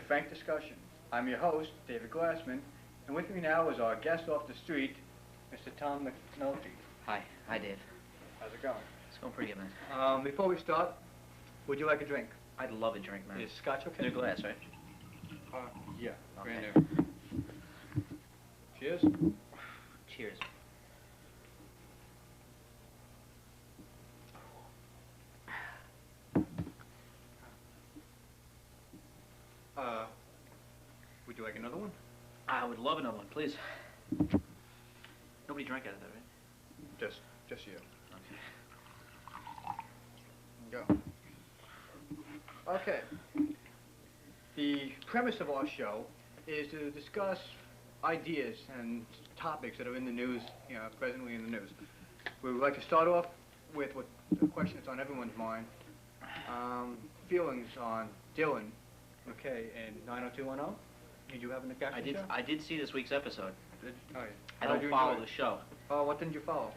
Frank Discussion. I'm your host, David Glassman, and with me now is our guest off the street, Mr. Tom McNulty. Hi. Hi, Dave. How's it going? It's going pretty good, man. Before we start, would you like a drink? I'd love a drink, man. Is scotch okay? New glass, right? Yeah, Okay. brand new. Cheers. Cheers. Would you like another one? I would love another one, please. Nobody drank out of that, right? Just you. Okay. Go. Okay. The premise of our show is to discuss ideas and topics that are in the news, presently in the news. We would like to start off with what the question that's on everyone's mind. Feelings on Dylan, okay, in 90210. Did you have an reaction? I did see this week's episode. Oh, yeah. I How did don't you follow enjoy the it? show. Oh, what didn't you follow?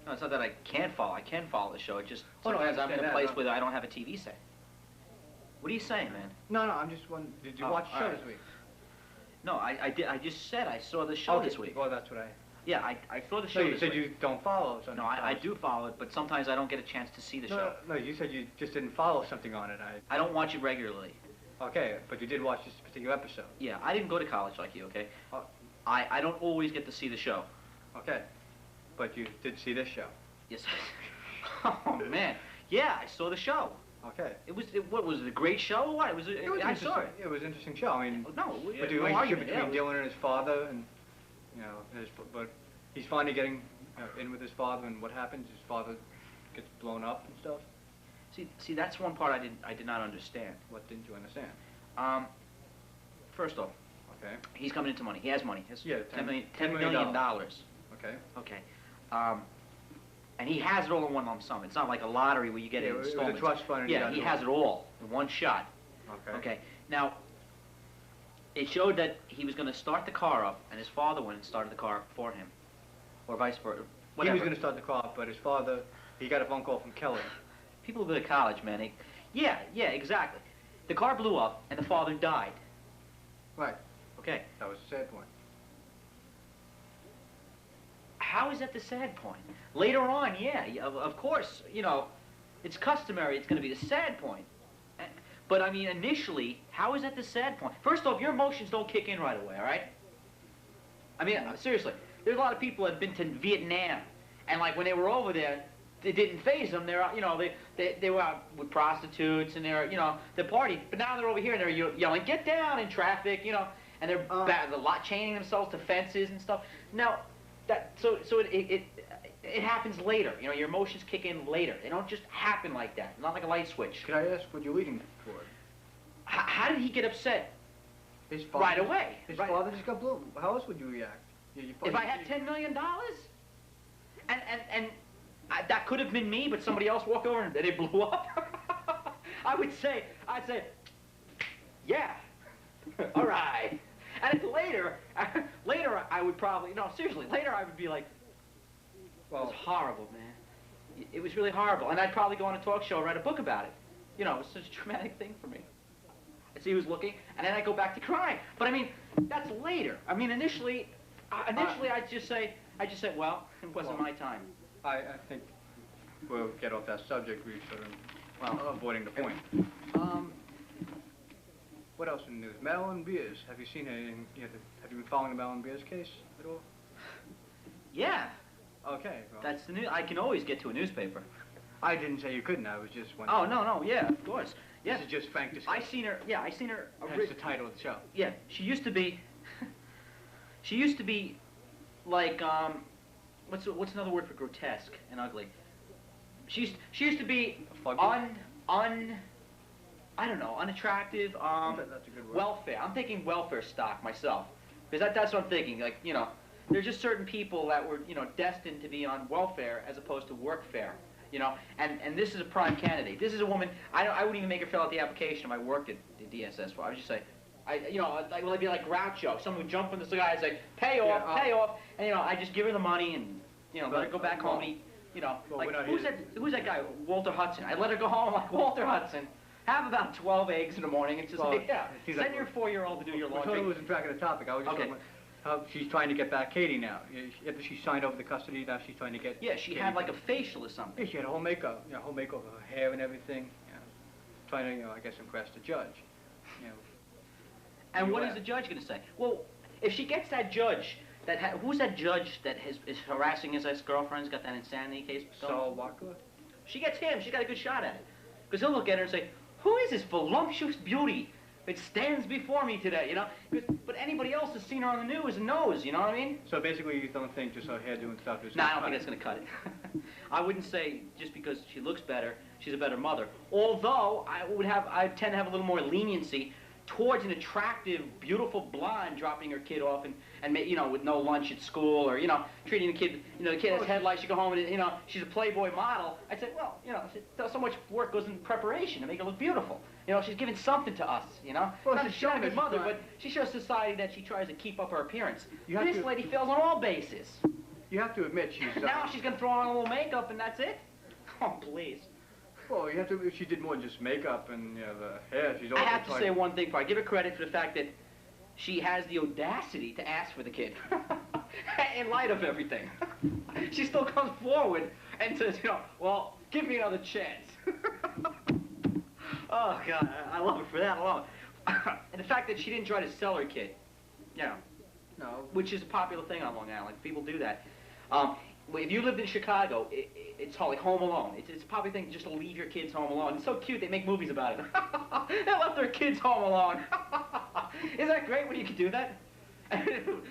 No, it's not that I can't follow. I can follow the show. It just Oh, no, I sometimes I'm in understand a that, place no. where I don't have a TV set. What are you saying, man? No, I'm just wondering, did you Oh, watch the all show right. this week? No, I did. I just said I saw the show Okay, this week. Well, that's what I... Yeah, I saw the show No, you this said week. you don't follow something. No, I do follow it, but sometimes I don't get a chance to see the show. No, you said you just didn't follow something on it. I don't watch it regularly. Okay, but you did watch this particular episode. Yeah, I didn't go to college like you, okay? Oh. I don't always get to see the show. Okay, but you did see this show. Yes. Oh, man. Yeah, I saw the show. Okay. What was it, a great show or what? I saw it. It was an interesting show. I mean, No, but the no relationship argument. between Yeah, Dylan and his father, and but he's finally getting in with his father, and what happens? His father gets blown up and stuff. See, that's one part I did not understand. What didn't you understand? First off, Okay. he's coming into money. He has money. He has Yeah, $10 million. Okay. Okay. And he has it all in one lump sum. It's not like a lottery where you get it in it was a installments. trust fund. And Yeah, he has it all in one shot. Okay. Okay. Now, it showed that he was going to start the car up, and his father went and started the car for him, or vice versa. Whatever. He was going to start the car, but his father, he got a phone call from Kelly. People go to college, man. Yeah, exactly. The car blew up, and the father died. Right. Okay. That was the sad point. How is that the sad point? Later on, yeah, of course, it's customary. It's going to be the sad point. But, I mean, initially, how is that the sad point? First off, your emotions don't kick in right away, all right? I mean, seriously, there's a lot of people that have been to Vietnam, and, like, when they were over there, it didn't faze them. They're out, they were out with prostitutes, and they're, they partied. But now they're over here, and they're yelling, "Get down!" in traffic, and they're chaining themselves to fences and stuff. Now, so it happens later. Your emotions kick in later. They don't just happen like that. Not like a light switch. Could I ask what you're leading toward? How did he get upset? His father, Right away. His Right. father just got blown. How else would you react? If I had $10 million, and that could have been me, but somebody else walked over and it blew up, I'd say, yeah, all right. And if later I would probably, seriously, later I would be like, well, it was horrible, man. It was really horrible. And I'd probably go on a talk show, write a book about it. It was such a traumatic thing for me. I'd see who's looking, and then I'd go back to crying. But I mean, that's later. I mean, initially I'd just say, well, it wasn't my time. I think we'll get off that subject. We're sort of avoiding the point. What else in the news? Madeline Beers. Have you seen anything? Have you been following the Madeline Beers case at all? Yeah. Okay. Well, That's the news. I can always get to a newspaper. I didn't say you couldn't. I was just wondering. Oh, no, yeah, of course. Yeah. This is just Frank Discussion. I seen her. That's the title of the show. Yeah, she used to be like, what's another word for grotesque and ugly? She used to be I don't know, unattractive, That's a good word. welfare. I'm thinking welfare stock myself. Because that's what I'm thinking, like, there's just certain people that were, destined to be on welfare as opposed to workfare, and this is a prime candidate. This is a woman, I wouldn't even make her fill out the application if I worked at the DSS. I would just say, I'd be like Groucho. Someone would jump in the sky and say, pay off, and, I just give her the money and, let her go back home and eat, well, like, who's that guy, Walter Hudson? I let her go home like Walter Hudson. Have about 12 eggs in the morning and just Well, say, yeah, she's send like- your 4-year-old to do your I laundry. totally wasn't tracking the topic. I was just Okay. talking about how she's trying to get back Katie now. After she signed over the custody, now she's trying to get. Yeah, she Katie had like back. a facial or something. Yeah, she had a whole makeup, whole makeover, her hair and everything. Trying to, I guess, impress the judge. And what Yeah. is the judge going to say? Well, if she gets that judge, who's that judge that is harassing his ex-girlfriend's got that insanity case going? Saul Walker. She gets him, she's got a good shot at it. Because he'll look at her and say, who is this voluptuous beauty that stands before me today, you know? But anybody else has seen her on the news and knows, you know what I mean? So basically, you don't think just her hair doing stuff is. No, I don't think that's going to cut it. I wouldn't say just because she looks better, she's a better mother. Although I tend to have a little more leniency towards an attractive, beautiful blonde dropping her kid off and with no lunch at school, or treating the kid, the kid has headlights. You go home and she's a Playboy model. I'd say, well, so much work goes in preparation to make her look beautiful. She's giving something to us. Well, Not that she's she's not a showing good us mother, that- but she shows society that she tries to keep up her appearance. This Lady fails on all bases. You have to admit she's. Now she's gonna throw on a little makeup and that's it? Oh, please. Well, you have to. If she did more than just makeup and the hair, she's I also. have to say one thing, I give her credit for the fact that she has the audacity to ask for the kid. In light of everything. She still comes forward and says, well, give me another chance. Oh, God, I love her for that alone. And the fact that she didn't try to sell her kid, No. which is a popular thing on Long Island. People do that. If you lived in Chicago, it's called like Home Alone. It's a popular thing just to leave your kids home alone. It's so cute, they make movies about it. They left their kids home alone. Isn't that great when you can do that?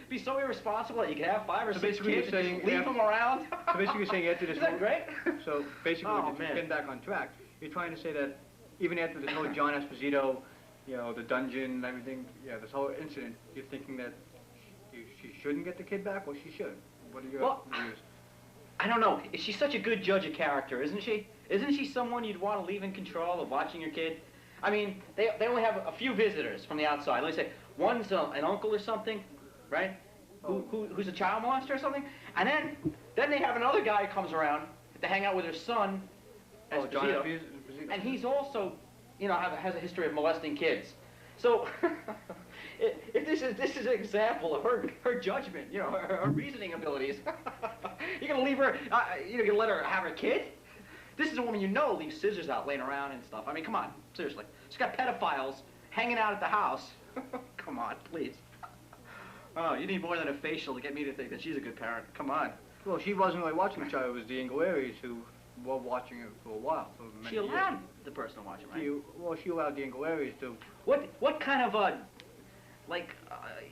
Be so irresponsible that you can have 5 or 6 basically kids you're and saying just leave them around? So basically, you're saying after this. Isn't that great? So basically, Oh, just man. getting back on track, you're trying to say that even after this whole John Esposito, the dungeon and everything, this whole incident, you're thinking that she shouldn't get the kid back, or she should? What are your views? I don't know. Is she such a good judge of character, isn't she? Isn't she someone you'd want to leave in control of watching your kid? I mean, they only have a few visitors from the outside. Let me say, one's an uncle or something, right? Who's a child molester or something? And then they have another guy who comes around to hang out with her son, John Esposito, Esposito. and he's also, has a history of molesting kids. So, if this is an example of her judgment, her reasoning abilities, you're gonna leave her, you're gonna let her have her kid? This is a woman leaves scissors out laying around and stuff. I mean, come on, seriously. She's got pedophiles hanging out at the house. Come on, please. Oh, you need more than a facial to get me to think that she's a good parent. Come on. Well, she wasn't really watching the child. It was the Ingleries who were watching it for a while. For many She years. allowed the person to watch it, right? She allowed the Ingleries to. What kind of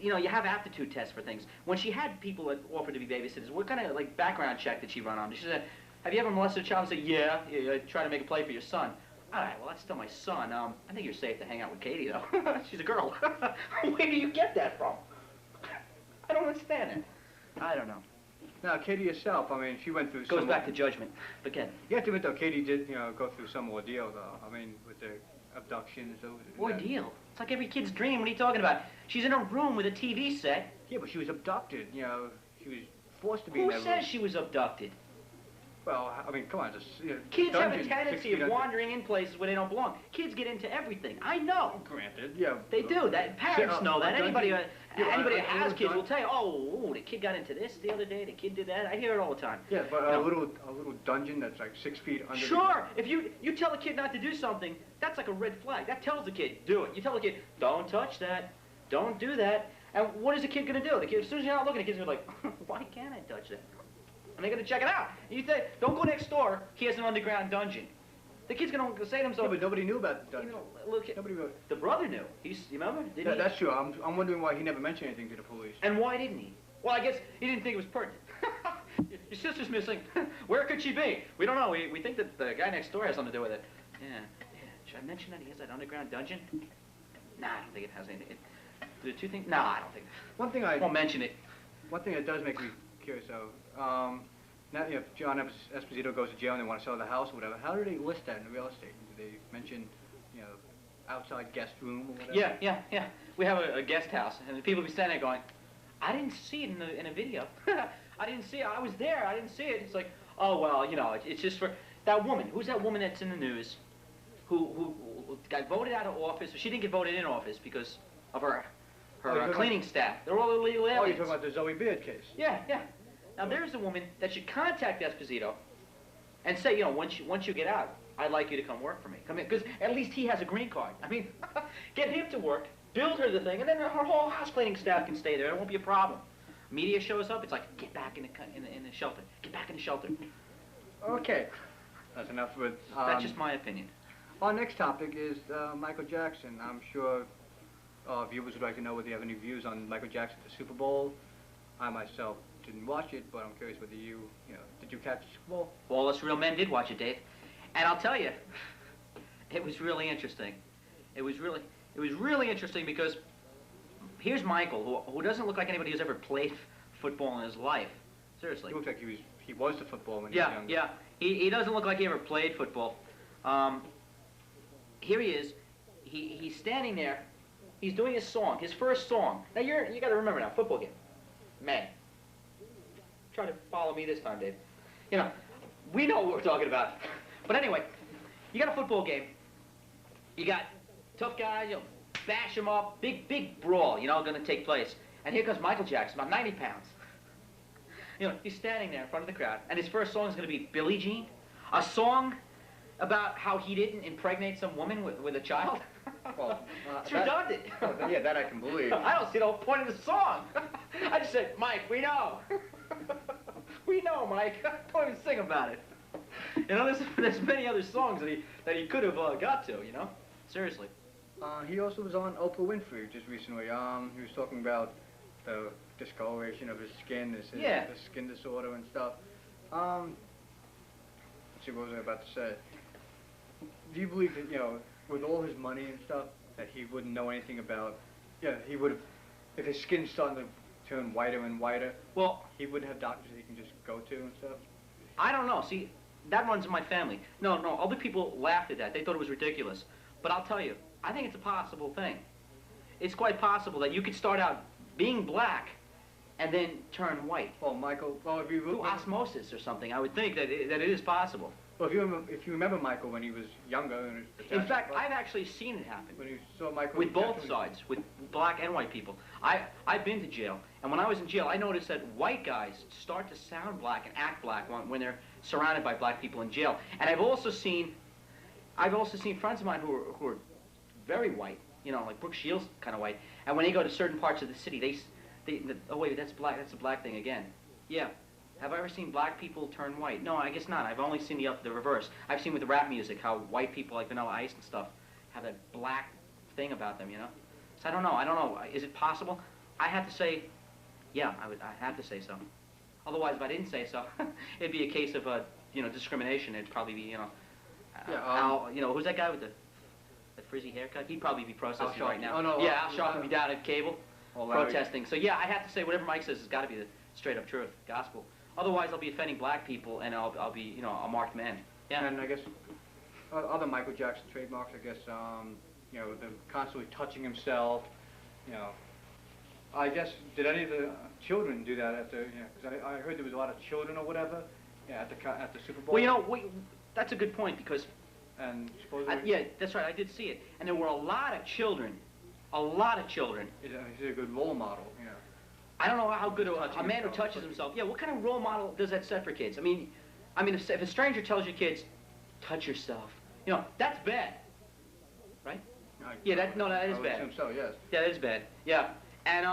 you have aptitude tests for things. When she had people that offered to be babysitters, what kind of background check did she run on? She said, "Have you ever molested a child?" I said, "Yeah. Try to make a play for your son." All right, well, that's still my son. I think you're safe to hang out with Katie, though. She's a girl. Where do you get that from? I don't understand it. I don't know. Now, Katie herself, I mean, she went through. Goes back to judgment. But again, You have to admit, though, Katie did, go through some ordeal, though. I mean, with the abductions. ordeal. It's like every kid's dream. What are you talking about? She's in a room with a TV set. Yeah, but she was abducted. She was forced to be Who in that room. says she was abducted? Well, I mean, come on, just Kids have a dungeon, tendency 6 of feet under- wandering in places where they don't belong. Kids get into everything. I know. Granted, yeah. They do. That parents know that. a Anybody dungeon- anybody a that has little kids will dun- tell you, oh, the kid got into this the other day. The kid did that. I hear it all the time. Yeah, but No. a little dungeon that's like 6 feet under. Sure. If you tell a kid not to do something, that's like a red flag. That tells the kid, do it. You tell the kid, don't touch that. Don't do that. And what is the kid going to do? The kid, as soon as you're not looking, the kid's going to be like, why can't I touch that? And they're going to check it out. You say, don't go next door. He has an underground dungeon. The kid's going to say to Yeah, himself, but nobody knew about the you dungeon. know, look, Nobody wrote. the brother knew. You remember? Didn't he? That's true. I'm wondering why he never mentioned anything to the police. And why didn't he? Well, I guess he didn't think it was pertinent. Your sister's missing. Where could she be? We don't know. We think that the guy next door has something to do with it. Yeah. Should I mention that he has that underground dungeon? Nah, I don't think it has anything. The two things? Nah, I don't think. One thing I won't mention it. One thing that does make me curious, though, now if John Esposito goes to jail and they want to sell the house or whatever, how do they list that in the real estate? Do they mention, outside guest room or whatever? Yeah. We have a guest house, and the people be standing there going, I didn't see it in a video. I didn't see it. I was there. I didn't see it. It's like, oh, well, it's just for that woman. Who's that woman that's in the news who got voted out of office. She didn't get voted in office because of her Oh, you're talking cleaning staff. They're all illegal Oh, you're aliens. talking about the Zoe Beard case. Yeah, yeah. Now there's a woman that should contact Esposito and say, you know, once you get out, I'd like you to come work for me. Come in, because at least he has a green card. I mean, get him to work, build her the thing, and then her whole house cleaning staff can stay there. It won't be a problem. Media shows up, it's like, get back in the shelter. Get back in the shelter. Okay, that's enough with. That's just my opinion. Our next topic is Michael Jackson. I'm sure viewers would like to know whether you have any views on Michael Jackson at the Super Bowl. I myself didn't watch it, but I'm curious whether you know, did you catch the Super Bowl? All us real men did watch it, Dave. And I'll tell you, it was really interesting. It was really interesting because here's Michael, who doesn't look like anybody who's ever played football in his life. Seriously. He looks like he was the football when he was young. Yeah. He doesn't look like he ever played football. Here he is. He's standing there. He's doing his song, his first song. Now you got to remember now, football game, man. Try to follow me this time, Dave. You know, we know what we're talking about. But anyway, you got a football game. You got tough guys, you know, bash them up, big brawl, you know, going to take place. And here comes Michael Jackson, about 90 pounds. You know, he's standing there in front of the crowd, and his first song is going to be Billie Jean, a song about how he didn't impregnate some woman with a child. Well, it's redundant. Yeah, that I can believe. I don't see the whole point of the song. I just said, Mike, we know. We know, Mike. Don't even sing about it. You know, there's many other songs that he could have got to, you know? Seriously. He also was on Oprah Winfrey just recently. He was talking about the discoloration of his skin, his skin disorder and stuff. Let's see, what was I about to say? Do you believe that, you know, with all his money and stuff, that he wouldn't know anything about, yeah, he would have, if his skin's starting to turn whiter and whiter, well, he would have doctors that he can just go to and stuff? I don't know. See, that runs in my family. No, other people laughed at that. They thought it was ridiculous. But I'll tell you, I think it's a possible thing. It's quite possible that you could start out being black and then turn white. Well, Michael, if you Through osmosis or something, I would think that it is possible. Well, if you remember Michael when he was younger, and in fact, I've actually seen it happen. When you saw Michael with both sides, with black and white people. I've been to jail, and when I was in jail, I noticed that white guys start to sound black and act black when they're surrounded by black people in jail. And I've also seen friends of mine who are very white, you know, like Brooke Shields kind of white. And when they go to certain parts of the city, oh wait, that's black. That's a black thing again. Yeah. Have I ever seen black people turn white? No, I guess not. I've only seen the reverse. I've seen with rap music how white people like Vanilla Ice and stuff have that black thing about them, you know? So I don't know. Is it possible? I have to say, yeah, I have to say so. Otherwise, if I didn't say so, it'd be a case of, you know, discrimination. It'd probably be, you know, Al, you know, who's that guy with the frizzy haircut? He'd probably be protesting right now. Oh, no, yeah, Al Sharpton would be down at cable protesting. So yeah, I have to say whatever Mike says has got to be the straight up truth, gospel. Otherwise, I'll be offending black people, and I'll be, you know, a marked man. Yeah. And I guess other Michael Jackson trademarks, I guess, you know, the constantly touching himself, you know. I guess, did any of the children do that at the, you know, because I heard there was a lot of children or whatever, yeah, at the Super Bowl. Well, you know, that's a good point, because, and supposedly, yeah, that's right, I did see it. And there were a lot of children. He's a good role model, you know. I don't know how good a man who touches himself. Yeah, what kind of role model does that set for kids? I mean, if a stranger tells your kids, touch yourself, you know, that's bad, right? Yeah, that is bad. I would assume so, yes. Yeah, that is bad. Yeah, and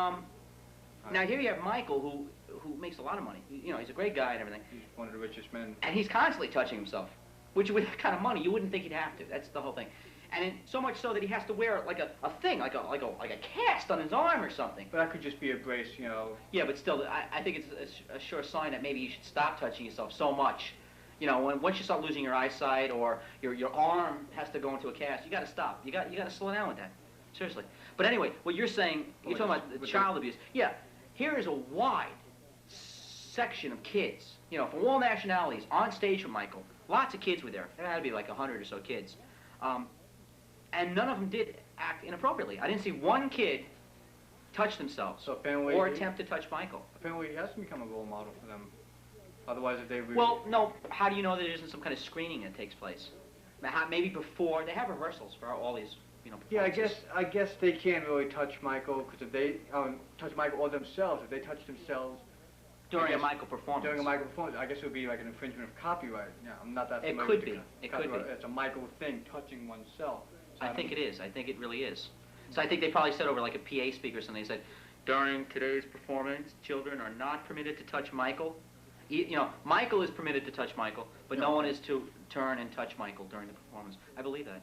now here you have Michael, who makes a lot of money. You know, he's a great guy and everything. He's one of the richest men. And he's constantly touching himself, which with that kind of money, you wouldn't think he'd have to. That's the whole thing. And so much so that he has to wear like a thing, like a cast on his arm or something. But that could just be a brace, you know. Yeah, but still, I think it's a sure sign that maybe you should stop touching yourself so much. You know, once you start losing your eyesight or your arm has to go into a cast, you got to stop. You got to slow down with that. Seriously. But anyway, what you're saying, you're talking about the child abuse. Yeah, here is a wide section of kids, you know, from all nationalities, on stage with Michael. Lots of kids were there. There had to be like 100 or so kids. And none of them did act inappropriately. I didn't see one kid touch themselves or attempt to touch Michael. Apparently he has to become a role model for them. Otherwise, if they really... Well, no. How do you know that there isn't some kind of screening that takes place? Maybe before they have rehearsals for all these, you know. Yeah, performances. I guess they can't really touch Michael because if they touch Michael or themselves, if they touch themselves During a guess Michael performance. during a Michael performance, I guess it would be like an infringement of copyright. Yeah, I'm not that It familiar could with the be. It could copyright. be. It's a Michael thing, touching oneself. So I think it is. I think it really is. So I think they probably said over like a PA speaker or something. They said, during today's performance, children are not permitted to touch Michael. You know, Michael is permitted to touch Michael, but no one is to turn and touch Michael during the performance. I believe that.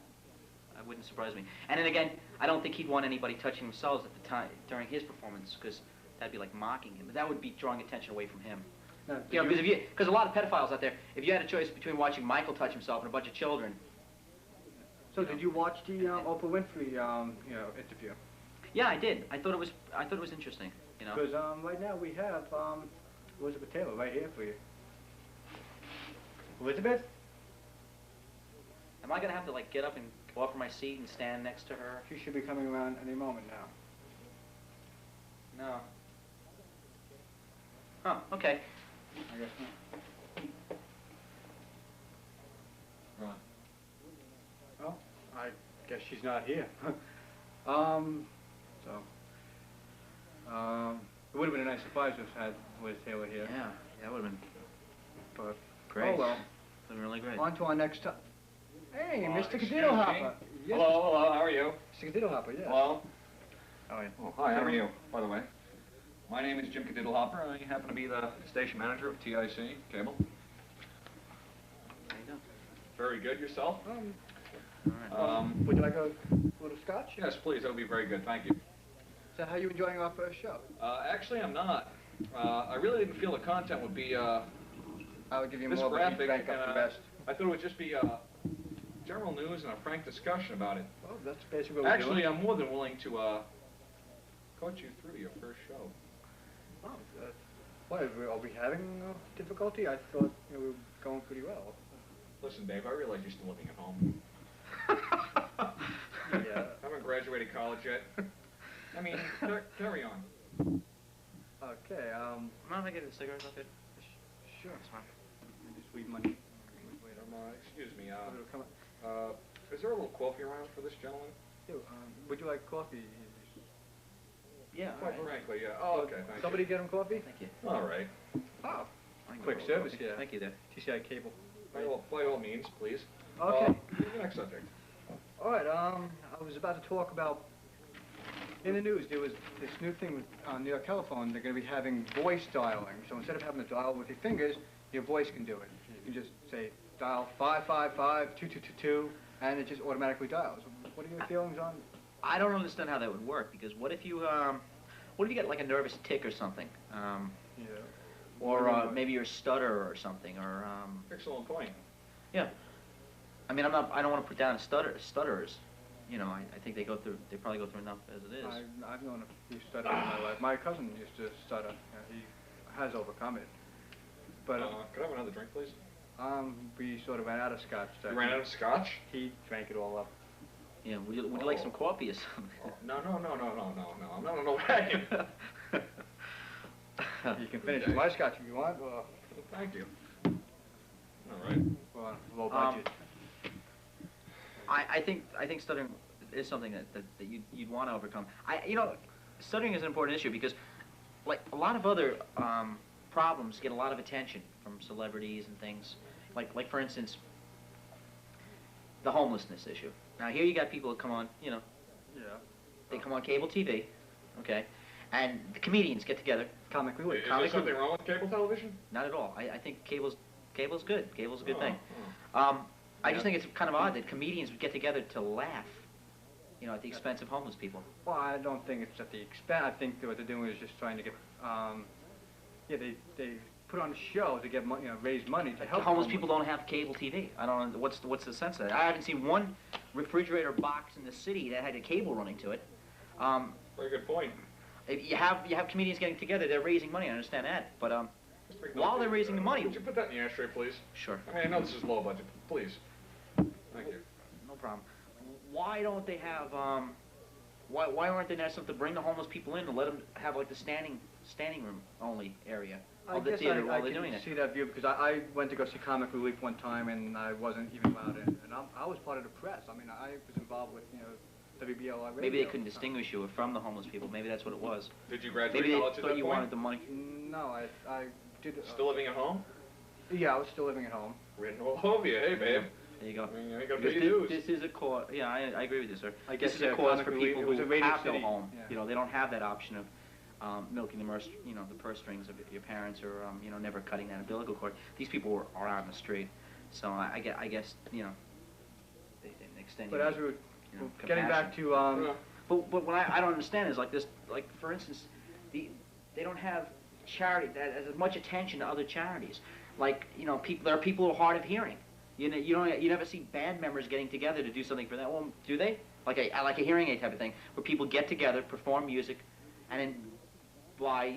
It wouldn't surprise me. And then again, I don't think he'd want anybody touching themselves at the time during his performance, because that'd be like mocking him. But that would be drawing attention away from him. Now, You know, because a lot of pedophiles out there, if you had a choice between watching Michael touch himself and a bunch of children. So did you watch the Oprah Winfrey interview? Yeah, I did. I thought it was interesting. You know. Because right now we have Elizabeth Taylor right here for you. Elizabeth? Am I gonna have to like get up and go up from my seat and stand next to her? She should be coming around any moment now. No. Oh, okay. I guess not. Right. Oh, I guess she's not here. It would have been a nice surprise to have had Liz Taylor here. Yeah, that would have been But great. oh well. Would have been really great. On to our next topic. Hey, Well, Mr. excuse Cadillo me. Hopper. Yes, Hello, how are you? Mr. Cadillo Hopper, yes. Hello. How are you? Oh, hi, how are you, by the way? My name is Jim Cadiddlehopper. I happen to be the station manager of TIC Cable. There you go. Very good, yourself? All right. Would you like a little scotch? Yes, please, that would be very good, thank you. So how are you enjoying our first show? Actually, I'm not. I really didn't feel the content would be I would give you this more, but you graphic, drank up the best. I thought it would just be general news and a frank discussion about it. Well, that's basically what we're Actually, doing. I'm more than willing to coach you through your first show. Oh, why, are we having difficulty? I thought we were going pretty well. Listen, Dave, I realize you're still living at home. Yeah. I haven't graduated college yet. I mean, carry on. Okay, Mind if I get a cigarette off it? sure. That's fine. Just leave money. Wait, excuse me, It'll come up. is there a little coffee around for this gentleman? Yo, would you like coffee? Yeah, all Quite right. frankly, yeah. Oh, okay, thank Somebody get him coffee? Thank you. you. All right. Oh, Thank you. quick service here. Thank you there. TCI Cable. By all means, please. Okay. The next subject. All right, I was about to talk about, in the news, there was this new thing with New York Telephone. They're going to be having voice dialing. So instead of having to dial with your fingers, your voice can do it. You can just say, dial 555-2222, and it just automatically dials. What are your feelings on? I don't understand how that would work, because what if you get like a nervous tick or something? Yeah. Or maybe you're a stutterer or something, or Excellent point. yeah. I mean, I don't want to put down stutterers. You know, I think they probably go through enough as it is. I've known a few stutters in my life. My cousin used to stutter. He has overcome it. But Could I have another drink, please? we sort of ran out of scotch. You ran out of scotch? He drank it all up. Yeah, would you like some coffee or something? Oh, no. I'm not on a wagon. You can finish Okay. my scotch if you want. Thank you. All right. Well, on a low budget. I think stuttering is something that you'd want to overcome. Stuttering is an important issue because, like a lot of other problems, get a lot of attention from celebrities and things. Like for instance, the homelessness issue. Now here you got people that come on, Yeah. they come on cable TV, okay, and the comedians get together. Comic Is relief. there something wrong with cable television? Not at all. I think cable's good. Cable's a good thing. Oh. I just think it's kind of odd that comedians would get together to laugh, at the expense of homeless people. Well, I don't think it's at the expense. I think that what they're doing is just trying to get, they put on a show to get money, raise money to help Homeless people don't have cable TV. I don't know what's the sense of that. I haven't seen one refrigerator box in the city that had a cable running to it. Very good point. If you have comedians getting together, they're raising money. I understand that, but Just take while note, they're please. raising the money, Would you put that in the ashtray, please? sure, I mean, I know this is low budget. Please. Thank you. no problem. Why don't they have why aren't they nice enough to bring the homeless people in and let them have like the standing standing room only area I of the guess theater while I they're can doing it. see that view because I went to go see Comic Relief one time and I wasn't even allowed in. And I was part of the press. I mean, I was involved with, WBLI radio. Maybe they couldn't so- distinguish you from the homeless people. Maybe that's what it was. Did you graduate Maybe they college at thought that you point? wanted the money. No, I did. Still living at home? Yeah, I was still living at home. Written all over you. Hey, babe. There you go. I mean, you ain't got to Because pay your dues. this is a cause. Yeah, I agree with you, sir. I guess, this is a yeah, cause Comic for Relief, people it was who a Radio have no City, home. yeah. They don't have that option of milking the purse strings of your parents, or never cutting that umbilical cord. These people are out on the street, so I guess they extend. But as we were getting compassion. back to But what I don't understand is like this, like for instance, they don't have charity that as much attention to other charities. Like there are people who are hard of hearing. You never see band members getting together to do something for them. Well, do they? Like a hearing aid type of thing, where people get together, perform music, and then buy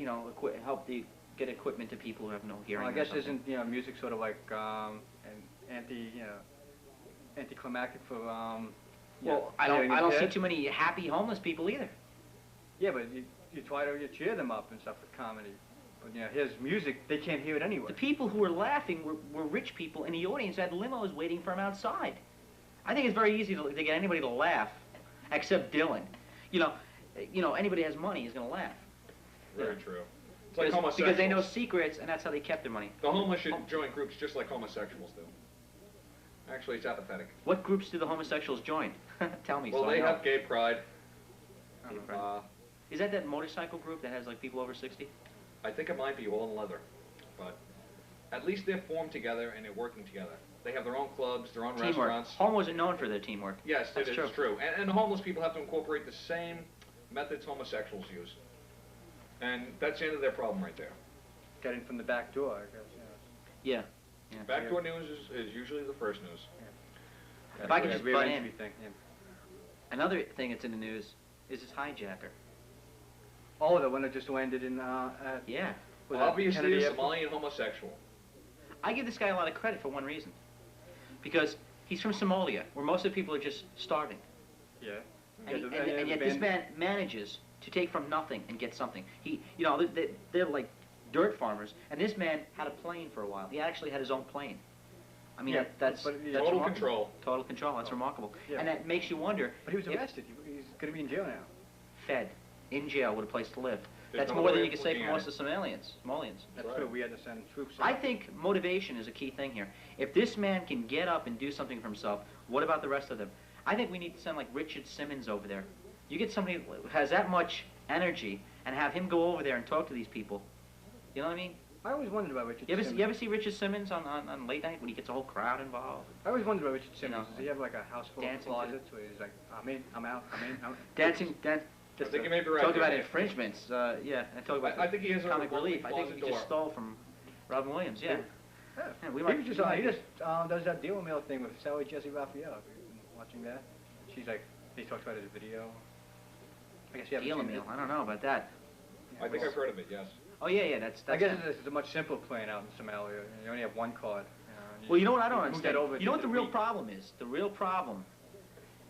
get equipment to people who have no hearing. I or guess something. isn't music sort of like an anticlimactic for Well, I don't see too many happy homeless people either. Yeah, but you try to cheer them up and stuff with comedy. But his music, they can't hear it anyway. The people who were laughing were rich people in the audience who had limos waiting for him outside. I think it's very easy to get anybody to laugh, except Dylan. Anybody who has money is going to laugh. Very true. It's like Because homosexuals. they know secrets, and that's how they kept their money. The homeless should join groups just like homosexuals do. Actually, it's apathetic. What groups do the homosexuals join? Tell me. Well, so they I know. have gay pride. Gay pride. Is that motorcycle group that has like people over 60? I think it might be all in leather, but at least they're formed together and they're working together. They have their own clubs, their own Teamwork. restaurants. Homos are known for their teamwork. Yes, That's it is true. And homeless people have to incorporate the same methods homosexuals use. And that's the end of their problem right there. Getting from the back door, I guess. Yeah. Backdoor news is usually the first news. If I could just butt in. Thing, yeah. Another thing that's in the news is this hijacker. Oh, the one that just landed in Yeah. was that Obviously Kennedy a Airport? Somalian homosexual. I give this guy a lot of credit for one reason. Because he's from Somalia, where most of the people are just starving. Yeah. And yet this man manages to take from nothing and get something. They're like dirt farmers, and this man had a plane for a while. He actually had his own plane. I mean, Yeah, that's Total remarkable. control. Total control. That's remarkable. Yeah. And that makes you wonder. But he was if arrested. He's going to be in jail now. Fed in jail with a place to live. There's That's no more other than way you of can say looking for at most of Somalians. That's Right. true. We had to send troops. I think motivation is a key thing here. If this man can get up and do something for himself, what about the rest of them? I think we need to send like Richard Simmons over there. You get somebody who has that much energy and have him go over there and talk to these people. You know what I mean? I always wondered about Richard You Simmons. ever see Richard Simmons on late night when he gets a whole crowd involved? I always wondered about Richard Simmons. know, Does he have like a house full of dancing to- closets where he's like, I'm in, I'm out, I'm in, I'm out? I think you may be right. Talk about there. infringements, and talk about I think he has a comic revolving relief. I think closet he just door. stole from Robin Williams, yeah. Yeah, we he might- was just, we might he just does that deal mail thing with Sally Jesse Raphael. Have you been watching that? She's like, he talks about his video. I guess you haven't Deal seen meal. it. I don't know about that. I think I've heard of it, yes. Oh yeah, that's. I guess it's a much simpler plan out in Somalia. You only have one card. Well, you know what I don't move that understand? over You know what to the real wheat. problem is? The real problem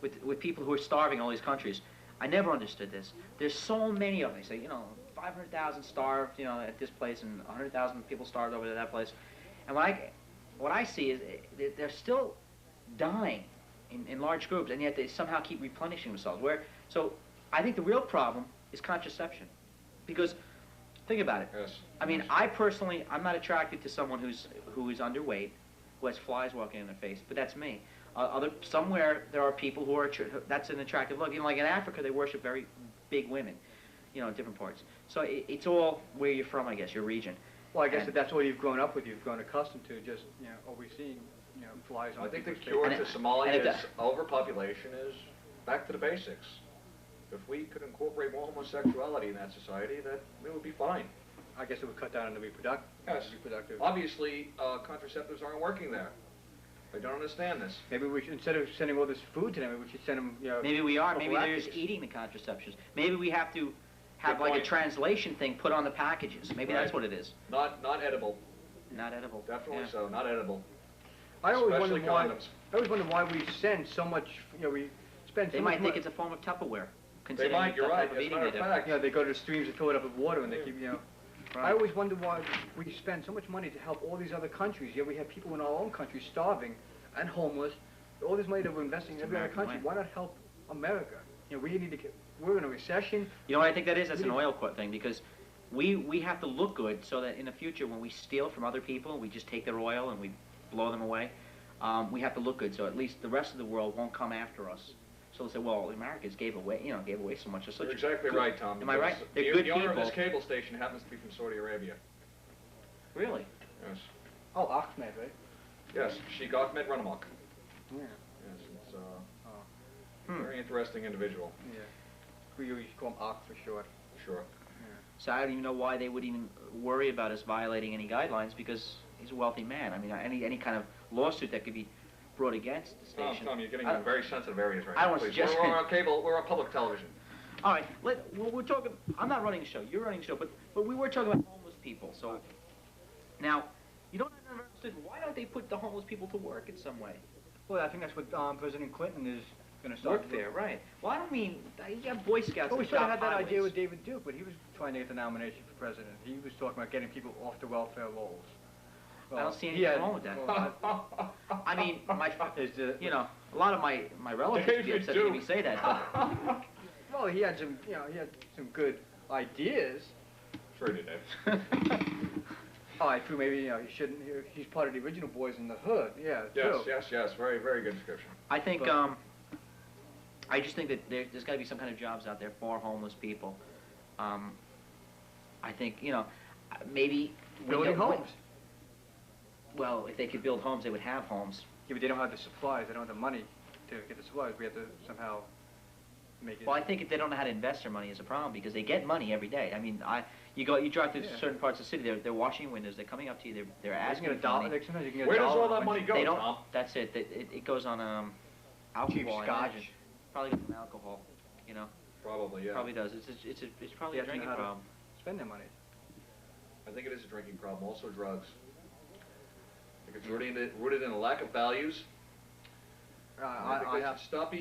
with people who are starving in all these countries, I never understood this. There's so many of them. They say, 500,000 starved, at this place, and 100,000 people starved over to that place. And what I see is they're still dying in large groups, and yet they somehow keep replenishing themselves. So I think the real problem is contraception. Because, think about it. Yes. I mean, I personally, I'm not attracted to someone who is underweight, who has flies walking in their face, but that's me. Somewhere there are people who are, that's an attractive look. Like in Africa, they worship very big women, in different parts. So it's all where you're from, I guess, your region. Well, I guess And- that's all you've grown up with. You've grown accustomed to just, always seeing, flies on I think the people's cure faces. to And Somalia's if overpopulation is back to the basics. If we could incorporate more homosexuality in that society, that it would be fine. I guess it would cut down on the reproductive. Yes. Obviously, contraceptives aren't working there. I don't understand this. Maybe we should, instead of sending all this food to them, maybe we should send them, Maybe we are. Maybe they're just prophylactics. eating the contraceptions. Maybe we have to have Good like a point. translation thing put on the packages. Maybe that's Right. what it is. Not edible. Not edible. Definitely Yeah. so. Not edible. I always Especially wonder why. condoms. I always wonder why we send so much. We spend. They so might much think money. it's a form of Tupperware. considering might, you're the right. type of As a eating matter they of do. fact, You know, they go to the streams and fill it up with water, and they keep, you know. I always wonder why we spend so much money to help all these other countries. Yet we have people in our own country starving and homeless. All this money that we're investing in It's every other American country. way. Why not help America? You know, we need to get. We're in a recession. You know what I think that is? That's an oil thing, because we have to look good so that in the future when we steal from other people, we just take their oil and we blow them away. We have to look good so at least the rest of the world won't come after us. So they'll say, well, Americans gave away so much. They're such you're exactly good- right, Tom. Am I right? because They're the, good the owner of people. this cable station happens to be from Saudi Arabia. Really? Yes. Oh, Ahmed, right? Yes, Sheikh Ahmed Ranamok. Yeah. Yes, it's Oh, a very interesting individual. yeah. We usually call him Ak for short. Sure. So I don't even know why they would even worry about us violating any guidelines, because he's a wealthy man. I mean, any kind of lawsuit that could be brought against the station. Tom, you're getting I- in very sensitive areas right I now. don't Please. suggest- We're on cable. We're on public television. All right, we're talking. I'm not running the show. You're running the show, but we were talking about homeless people. So now, you don't have understood. Why don't they put the homeless people to work in some way? Well, I think that's what President Clinton is going to start Work there, right? Well, I don't mean you have Boy Scouts. Well, we that sort of stop had that idea highways. with David Duke, but he was trying to get the nomination for president. He was talking about getting people off the welfare rolls. I don't see he anything had- wrong with that. well, I mean, is the, you know, a lot of my relatives would be David upset to hear me Duke. say that. But well, he had some, you know, he had some good ideas. Sure you did. Oh, I threw maybe, you know, he shouldn't. He's part of the original Boys in the Hood. Yeah, Yes, true. yes. Very, very good description. I think But- I just think that there's got to be some kind of jobs out there for homeless people. I think, you know, maybe Building homes. Well, if they could build homes, they would have homes. Yeah, but they don't have the supplies. They don't have the money to get the supplies. We have to somehow make it. Well, I think if they don't know how to invest their money is a problem, because they get money every day. I mean, you drive through Yeah. certain parts of the city, they're washing windows, they're coming up to you, they're You can asking get a for dollar. money. Like, sometimes you can get Where a does dollar all that when money you- go, They don't. Tom? That's it. It goes on alcohol. Cheap I scotch. imagine. Probably goes on alcohol. You know, Probably, yeah. probably does. It's probably You a have to know drinking how to problem. spend their money. I think it is a drinking problem. Also drugs. I think it's rooted in a lack of values. I think I they have should stop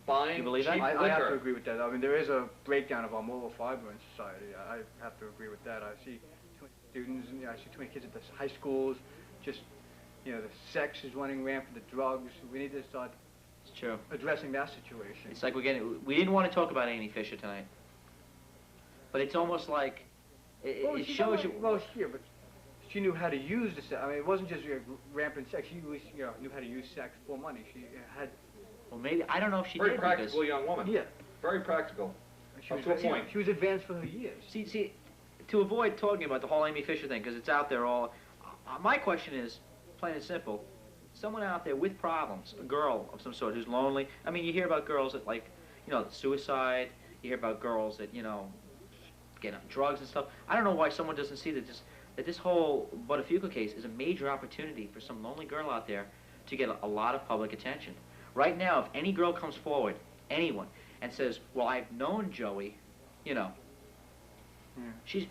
buying You believe cheap that? I have to liquor. agree with that. I mean, there is a breakdown of our moral fiber in society. I have to agree with that. I see too many students, and I see too many kids at the high schools. Just, you know, the sex is running rampant, the drugs. We need to start It's true. addressing that situation. It's like we didn't want to talk about Amy Fisher tonight, but it's almost like it she shows you. Well, here, but she knew how to use the sex. I mean, it wasn't just rampant sex. She was, you know, knew how to use sex for money. She had. Well, maybe I don't know if she Very did practical because young woman. Yeah. Very practical. She Up was, to a you know, point. she was advanced for her years. see to avoid talking about the whole Amy Fisher thing because it's out there all. My question is, plain and simple, someone out there with problems, a girl of some sort who's lonely. I mean, you hear about girls that like, you know, suicide. You hear about girls that get on drugs and stuff. I don't know why someone doesn't see that this whole Buttafuoco case is a major opportunity for some lonely girl out there to get a lot of public attention. Right now, if any girl comes forward, anyone, and says, well, I've known Joey, you know, Yeah.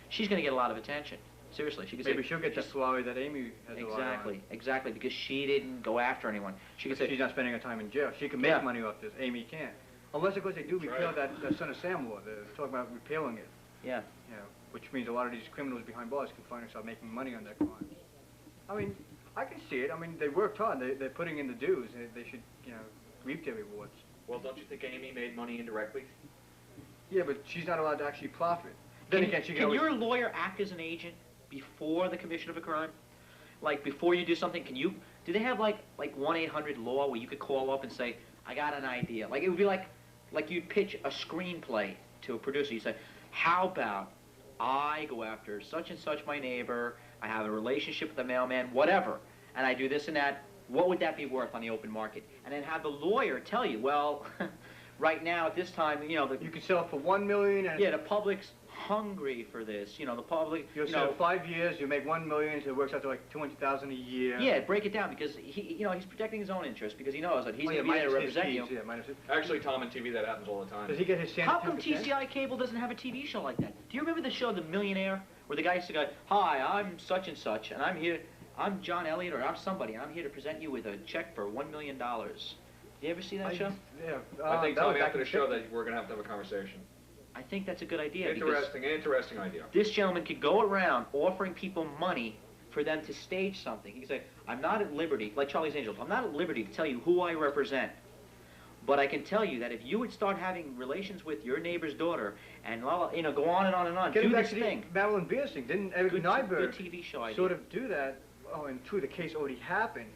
she's going to get a lot of attention. Seriously, she could Maybe say, she'll get the flowery that Amy has a lot on. exactly, because she didn't go after anyone. She could She's say, not spending her time in jail. She can make Yeah. money off this. Amy can't. Unless, of course, they do That's repeal right. that Son of Sam law. They're talking about repealing it. yeah. You know, which means a lot of these criminals behind bars can find themselves making money on their crimes. I mean, I can see it. I mean, they worked hard. They're putting in the dues. They should, you know, reap their rewards. Well, don't you think Amy made money indirectly? Yeah, but she's not allowed to actually profit. Then Can, again, she can can always... your lawyer act as an agent before the commission of a crime? Like before you do something, do they have like 1-800-LAW where you could call up and say, I got an idea? Like it would be like you'd pitch a screenplay to a producer. You say, how about I go after such and such my neighbor, I have a relationship with the mailman, whatever, and I do this and that, what would that be worth on the open market? And then have the lawyer tell you, well, right now at this time, you know, You can sell it for $1 million, and yeah, the public's hungry for this. You know, the public. you'll you sell know, it 5 years. You make $1 million, so it works out to like $200,000 a year. yeah, break it down because he's protecting his own interest because he knows that he's Oh, yeah, going to be there to minus his represent you. fees, yeah, minus his... Actually, Tom, in TV that happens all the time. Does he get his cent? How come 10%? TCI Cable doesn't have a TV show like that? Do you remember the show The Millionaire, where the guy used to go, "Hi, I'm such and such, and I'm John Elliott, or I'm somebody, and I'm here to present you with a check for $1 million You ever see that show? Yeah. I think, that was Tommy, back after in the show 50s. that we're gonna have a conversation. I think that's a good idea. because Interesting idea. this gentleman could go around offering people money for them to stage something. He could say, I'm not at liberty, like Charlie's Angels, I'm not at liberty to tell you who I represent. But I can tell you that if you would start having relations with your neighbor's daughter and, you know, go on and on and on, Getting do back this to thing. the Marilyn Beers thing, didn't Eric Good Nyberg TV show idea. sort of do that? Oh, and true, the case already happened.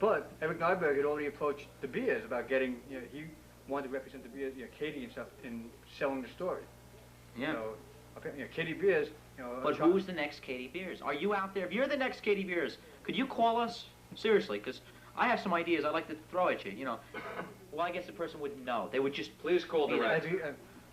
But Eric Nyberg had already approached the Beers about getting, you know, he wanted to represent the Beers, you know, Katie and stuff, in selling the story. Yeah. So, apparently, you know, Katie Beers, you know... But who's the next Katie Beers? Are you out there? If you're the next Katie Beers, could you call us? Seriously, because I have some ideas I'd like to throw at you, you know. Well, I guess the person wouldn't know. They would just... Please call Either. direct.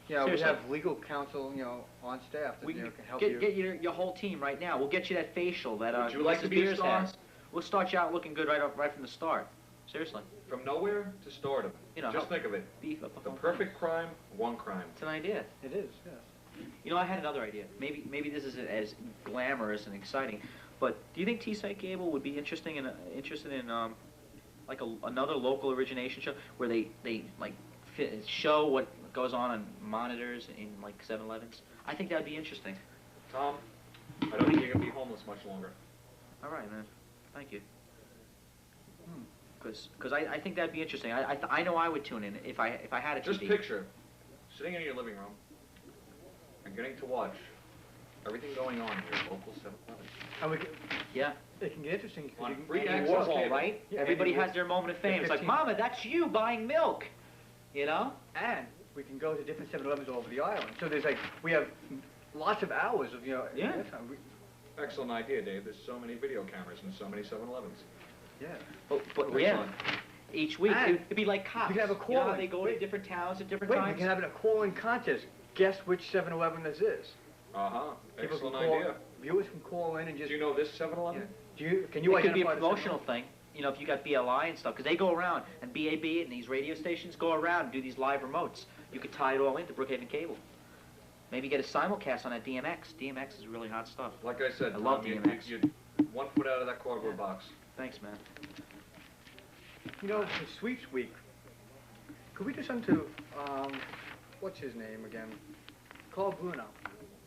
Yeah, we Seriously. have legal counsel, you know, on staff that, We you know, can can help get, you. get your whole team right now. We'll get you that facial that Would you like to Mrs. be a Beers star? has. We'll start you out looking good right from the start. Seriously. From nowhere to stardom. You know, Just help think of it. beef up the The whole perfect crime, one crime. thing. It's an idea. It is, yes. You know, I had another idea. Maybe this isn't as glamorous and exciting, but do you think T-Site Cable would be interested in like another local origination show where they like show what goes on monitors in like 7-Elevens? I think that would be interesting. Tom, I don't think you're gonna be homeless much longer. All right, man. Thank you. Because I think that'd be interesting. I know I would tune in if I had a TV. Just picture sitting in your living room and getting to watch everything going on in your local 7-Eleven. And we can, Yeah. it can get interesting. 'cause On you can- free Andy access Warhol, cable. right? Yeah, Everybody Andy has their moment of fame. The It's like, 15 Mama, that's you buying milk. You know? And we can go to different 7-Elevens all over the island. So there's like, we have lots of hours of, you know, Yeah. airtime. Excellent idea, Dave. There's so many video cameras and so many 7-Elevens. Yeah. But yeah, Excellent. each week And it'd be like cops. we can have a You know how call-in. they go Wait. to different towns at different Wait, times? we can have a call-in contest. Guess which 7-Eleven this is. Uh-huh. People Excellent can call, idea. Viewers can call in and Do just... you know this Yeah. 7-Eleven? Can you It could be a identify the promotional thing. You know, if you got BLI and stuff, because they go around, and BAB and these radio stations go around and do these live remotes. You could tie it all into Brookhaven Cable. Maybe get a simulcast on that DMX. DMX is really hot stuff. Like I said, I love Tom, you, DMX. you, one foot out of that cardboard box. Thanks, man. You know, for Sweeps Week, could we do something to, what's his name again? Carl Bruno.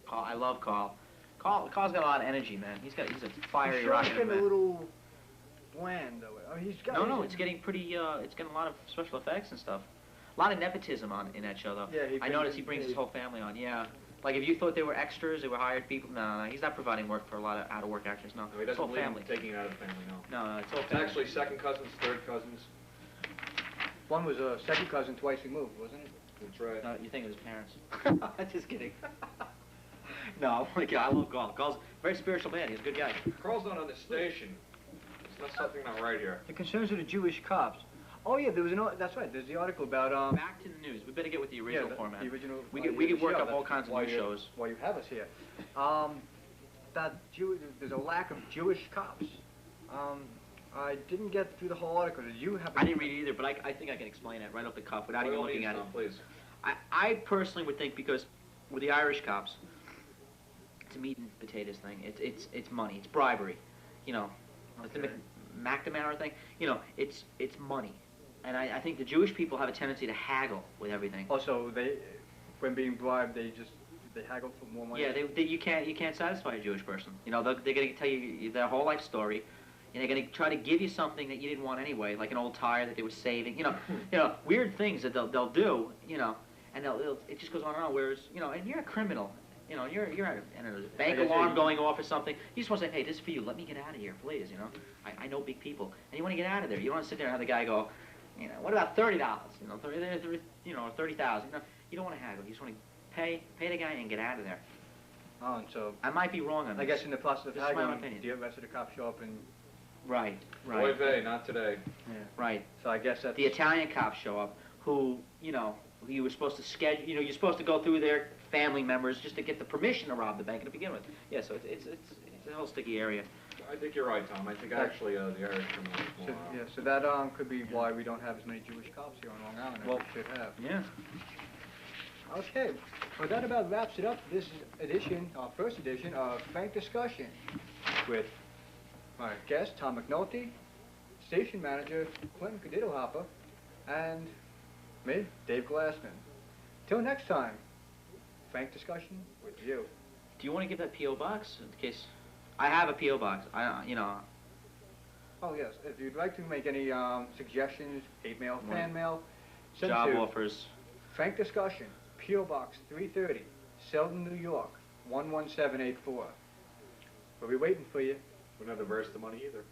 Carl, I love Carl. Carl's got a lot of energy, man. He's a fiery I'm sure rocket it's getting man. a little bland, though. I mean, he's got... No, it's getting pretty, it's getting a lot of special effects and stuff. A lot of nepotism in that show, though. Yeah, I noticed he brings his whole family on, yeah. Like, if you thought they were extras, they were hired people, no, he's not providing work for a lot of out-of-work actors, no. No, he It's doesn't all believe family. in taking it out of the family, no. No, it's all It's family. actually second cousins, third cousins. One was a second cousin twice removed, wasn't it? That's right. No, you think it was parents. Just kidding. No, my God, I love Carl. Carl's a very spiritual man. He's a good guy. Carl's not on this station. It's not something not right here. The concerns of the Jewish cops. Oh yeah, there was that's right. There's the article about Back to the news. We better get with the original format. The original. We could work show. up all That's kinds of why new you- shows. Why you have us here? There's a lack of Jewish cops. I didn't get through the whole article. Did you have? I didn't read it either, but I think I can explain it right off the cuff without By even all looking means, at it. Tom, please. I personally would think because with the Irish cops, it's a meat and potatoes thing. It's money. It's bribery. You know, like the Okay. McNamara thing. You know, it's money, and I think the Jewish people have a tendency to haggle with everything. Also, when being bribed, they haggle for more money. Yeah, you can't satisfy a Jewish person. You know, they're going to tell you their whole life story, and they're going to try to give you something that you didn't want anyway, like an old tire that they were saving. You know, weird things that they'll do. You know, and it just goes on and on. Whereas, you know, and you're a criminal. You know, you're at a bank guess alarm you- going off or something. You just want to say, hey, this is for you. Let me get out of here, please. You know, I know big people, and you want to get out of there. You don't want to sit there and have the guy go, you know, what about $30? You know, 30, you know, 30,000. You don't want to haggle. You just want to pay the guy and get out of there. Oh, and so I might be wrong on this. I guess in the process of This is my own haggling, opinion. the rest of the cops show up and Right, Oy right, vey, not today. right. so I guess that's The Italian cops show up who, you know, you were supposed to schedule, you know, you're supposed to go through their family members just to get the permission to rob the bank to begin with. Yeah, so it's a whole sticky area. I think you're right, Tom. I think actually the Irish criminals So, more, yeah, so that could be why we don't have as many Jewish cops here on Long Island as Well- we should have. Yeah. Okay, well that about wraps it up for this edition, our first edition of Frank Discussion with my guest, Tom McNulty, station manager, Quentin Cadito-Hopper, And me, Dave Glassman. Till next time, frank discussion with you. Do you want to give that P.O. box in case? I have a P.O. box. You know. Oh yes, if you'd like to make any suggestions, hate mail, fan mail, send Job to offers. Frank Discussion, P.O. Box 330, Selden, New York, 11784. We'll be waiting for you. We're not averse to money either.